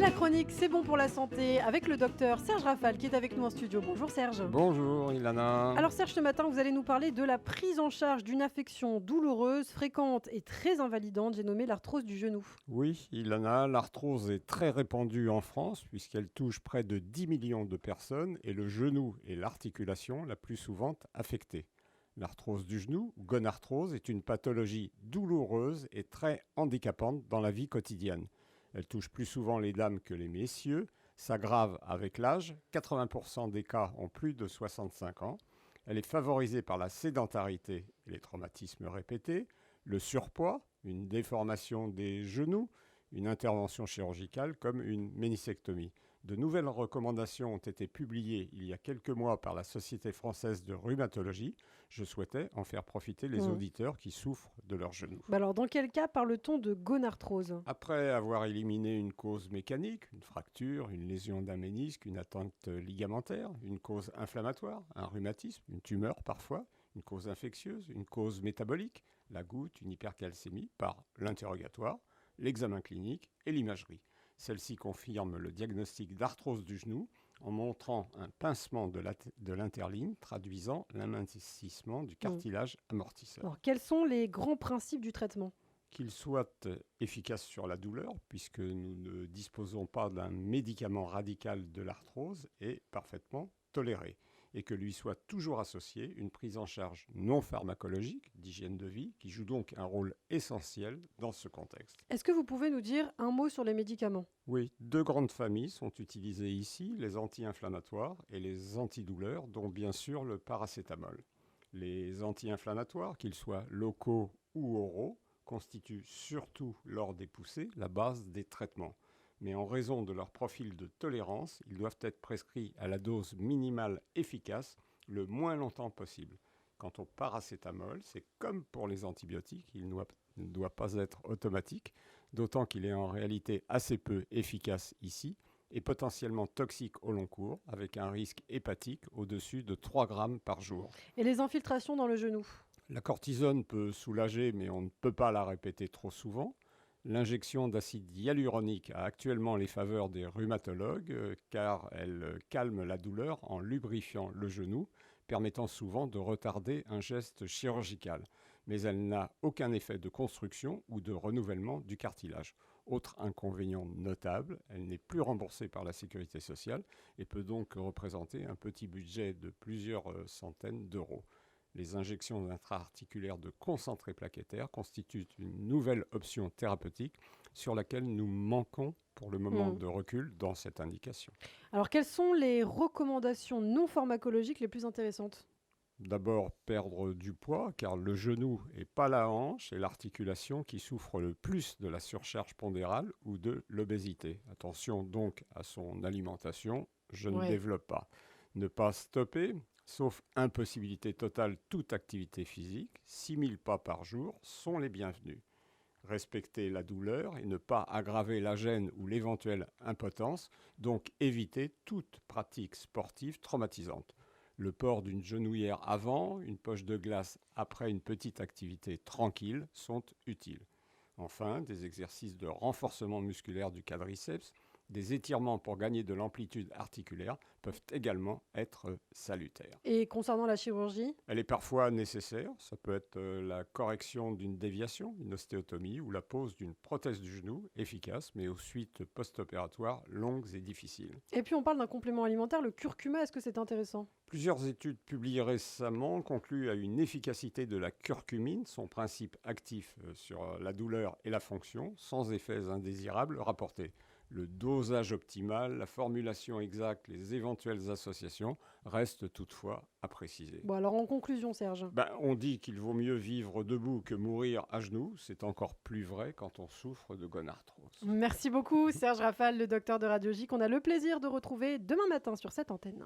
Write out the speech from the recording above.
la chronique C'est bon pour la santé avec le docteur Serge Rafal qui est avec nous en studio. Bonjour Serge. Bonjour Ilana. Alors Serge, ce matin, vous allez nous parler de la prise en charge d'une affection douloureuse, fréquente et très invalidante. J'ai nommé l'arthrose du genou. Oui, Ilana, l'arthrose est très répandue en France puisqu'elle touche près de 10 millions de personnes et le genou est l'articulation la plus souvent affectée. L'arthrose du genou, gonarthrose, est une pathologie douloureuse et très handicapante dans la vie quotidienne. Elle touche plus souvent les dames que les messieurs, s'aggrave avec l'âge, 80% des cas ont plus de 65 ans. Elle est favorisée par la sédentarité et les traumatismes répétés, le surpoids, une déformation des genoux, une intervention chirurgicale comme une ménicectomie. De nouvelles recommandations ont été publiées il y a quelques mois par la Société française de rhumatologie. Je souhaitais en faire profiter les auditeurs qui souffrent de leurs genoux. Alors, dans quel cas parle-t-on de gonarthrose ? Après avoir éliminé une cause mécanique, une fracture, une lésion d'un ménisque, une atteinte ligamentaire, une cause inflammatoire, un rhumatisme, une tumeur parfois, une cause infectieuse, une cause métabolique, la goutte, une hypercalcémie, par l'interrogatoire, l'examen clinique et l'imagerie. Celle-ci confirme le diagnostic d'arthrose du genou en montrant un pincement de l'interligne traduisant l'amincissement du cartilage amortisseur. Alors, quels sont les grands principes du traitement ? Qu'il soit efficace sur la douleur, puisque nous ne disposons pas d'un médicament radical de l'arthrose, et parfaitement toléré, et que lui soit toujours associée une prise en charge non pharmacologique d'hygiène de vie, qui joue donc un rôle essentiel dans ce contexte. Est-ce que vous pouvez nous dire un mot sur les médicaments ? Oui, deux grandes familles sont utilisées ici, les anti-inflammatoires et les antidouleurs, dont bien sûr le paracétamol. Les anti-inflammatoires, qu'ils soient locaux ou oraux, constituent surtout lors des poussées la base des traitements. Mais en raison de leur profil de tolérance, ils doivent être prescrits à la dose minimale efficace le moins longtemps possible. Quant au paracétamol, c'est comme pour les antibiotiques, il ne doit pas être automatique, d'autant qu'il est en réalité assez peu efficace ici et potentiellement toxique au long cours, avec un risque hépatique au-dessus de 3 grammes par jour. Et les infiltrations dans le genou ? La cortisone peut soulager, mais on ne peut pas la répéter trop souvent. L'injection d'acide hyaluronique a actuellement les faveurs des rhumatologues car elle calme la douleur en lubrifiant le genou, permettant souvent de retarder un geste chirurgical. Mais elle n'a aucun effet de construction ou de renouvellement du cartilage. Autre inconvénient notable, elle n'est plus remboursée par la sécurité sociale et peut donc représenter un petit budget de plusieurs centaines d'euros. Les injections intra-articulaires de concentré plaquettaire constituent une nouvelle option thérapeutique sur laquelle nous manquons pour le moment de recul dans cette indication. Alors, quelles sont les recommandations non pharmacologiques les plus intéressantes ? D'abord, perdre du poids, car le genou et pas la hanche est l'articulation qui souffre le plus de la surcharge pondérale ou de l'obésité. Attention donc à son alimentation, je ne développe pas. Ne pas stopper. Sauf impossibilité totale toute activité physique, 6000 pas par jour sont les bienvenus. Respecter la douleur et ne pas aggraver la gêne ou l'éventuelle impotence, donc éviter toute pratique sportive traumatisante. Le port d'une genouillère avant, une poche de glace après une petite activité tranquille sont utiles. Enfin, des exercices de renforcement musculaire du quadriceps, des étirements pour gagner de l'amplitude articulaire peuvent également être salutaires. Et concernant la chirurgie ? Elle est parfois nécessaire. Ça peut être la correction d'une déviation, une ostéotomie ou la pose d'une prothèse du genou efficace, mais aux suites post-opératoires longues et difficiles. Et puis on parle d'un complément alimentaire, le curcuma, est-ce que c'est intéressant ? Plusieurs études publiées récemment concluent à une efficacité de la curcumine, son principe actif sur la douleur et la fonction, sans effets indésirables rapportés. Le dosage optimal, la formulation exacte, les éventuelles associations restent toutefois à préciser. Bon, alors en conclusion, Serge. On dit qu'il vaut mieux vivre debout que mourir à genoux. C'est encore plus vrai quand on souffre de gonarthrose. Merci beaucoup, Serge Rafal, le docteur de radiologie, qu'on a le plaisir de retrouver demain matin sur cette antenne.